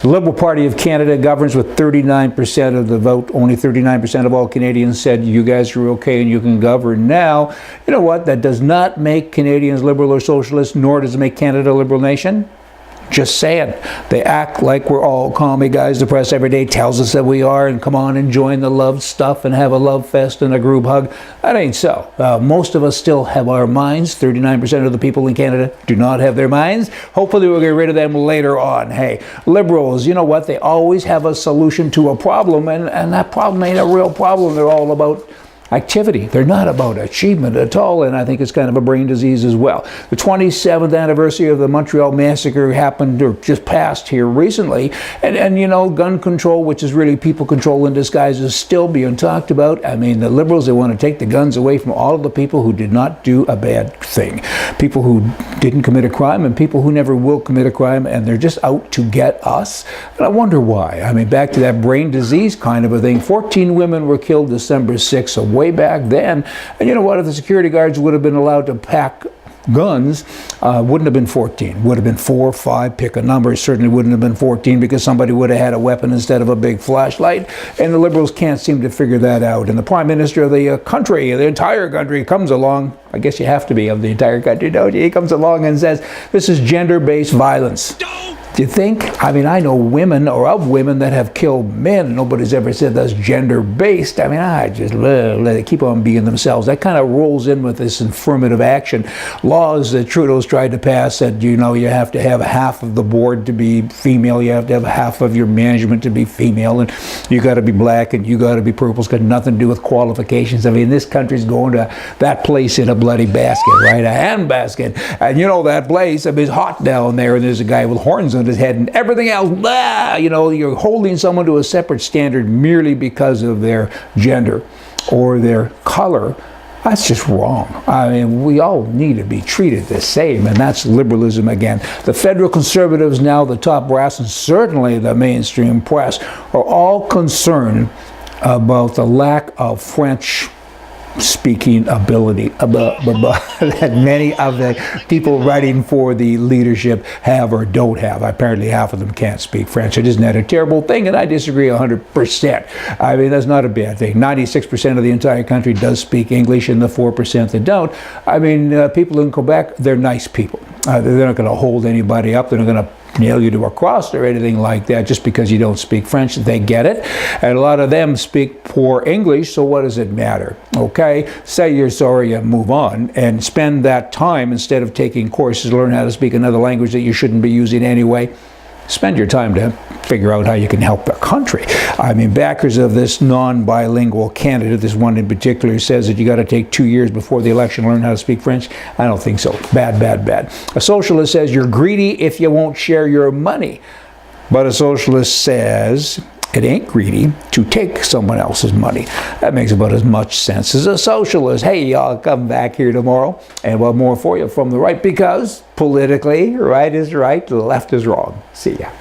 The Liberal Party of Canada governs with 39% of the vote. Only 39% of all Canadians said you guys are okay and you can govern now. You know what? That does not make Canadians liberal or socialist, nor does it make Canada a liberal nation. Just saying. They act like we're all commie guys. The press every day tells us that we are, and come on and join the love stuff and have a love fest and a group hug. That ain't so. Most of us still have our minds. 39% of the people in Canada do not have their minds. Hopefully we'll get rid of them later on. Hey, liberals, you know what? They always have a solution to a problem, and that problem ain't a real problem. They're all about activity. They're not about achievement at all, and I think it's kind of a brain disease as well. The 27th anniversary of the Montreal Massacre happened, or just passed here recently, and you know, gun control, which is really people control in disguise, is still being talked about. I mean, the liberals, they want to take the guns away from all of the people who did not do a bad thing. People who didn't commit a crime and people who never will commit a crime, and they're just out to get us. And I wonder why. I mean, back to that brain disease kind of a thing. 14 women were killed December 6th, so way back then. And you know what? If the security guards would have been allowed to pack guns, wouldn't have been 14. Would have been 4 or 5, pick a number. It certainly wouldn't have been 14 because somebody would have had a weapon instead of a big flashlight. And the Liberals can't seem to figure that out. And the Prime Minister of the country, the entire country, comes along. I guess you have to be of the entire country, don't you? He comes along and says, this is gender-based violence. Do you think? I mean, I know women, or of women, that have killed men. Nobody's ever said that's gender-based. I mean, I just let it keep on being themselves. That kind of rolls in with this affirmative action. Laws that Trudeau's tried to pass that, you know, you have to have half of the board to be female, you have to have half of your management to be female, and you got to be black, and you got to be purple. It's got nothing to do with qualifications. I mean, this country's going to that place in a bloody basket, right? A handbasket. And you know that place, I mean, it's hot down there, and there's a guy with horns on his head and everything else, blah, you know, you're holding someone to a separate standard merely because of their gender or their color. That's just wrong. I mean, we all need to be treated the same, and that's liberalism again. The federal conservatives, now the top brass, and certainly the mainstream press, are all concerned about the lack of French speaking ability that many of the people writing for the leadership have or don't have. Apparently half of them can't speak French. It isn't that a terrible thing, and I disagree 100%. I mean, that's not a bad thing. 96% of the entire country does speak English, and the 4% that don't. I mean, people in Quebec, they're nice people. They're not going to hold anybody up. They're not going to nail you to a cross or anything like that just because you don't speak French. They get it. And a lot of them speak poor English, so what does it matter? Okay? Say you're sorry and move on, and spend that time, instead of taking courses to learn how to speak another language that you shouldn't be using anyway, spend your time to figure out how you can help the country. I mean, backers of this non-bilingual candidate, this one in particular, says that you got to take 2 years before the election to learn how to speak French. I don't think so. Bad, bad, bad. A socialist says you're greedy if you won't share your money. But a socialist says it ain't greedy to take someone else's money. That makes about as much sense as a socialist. Hey, I'll come back here tomorrow and we'll have more for you from the right, because politically, right is right, the left is wrong. See ya.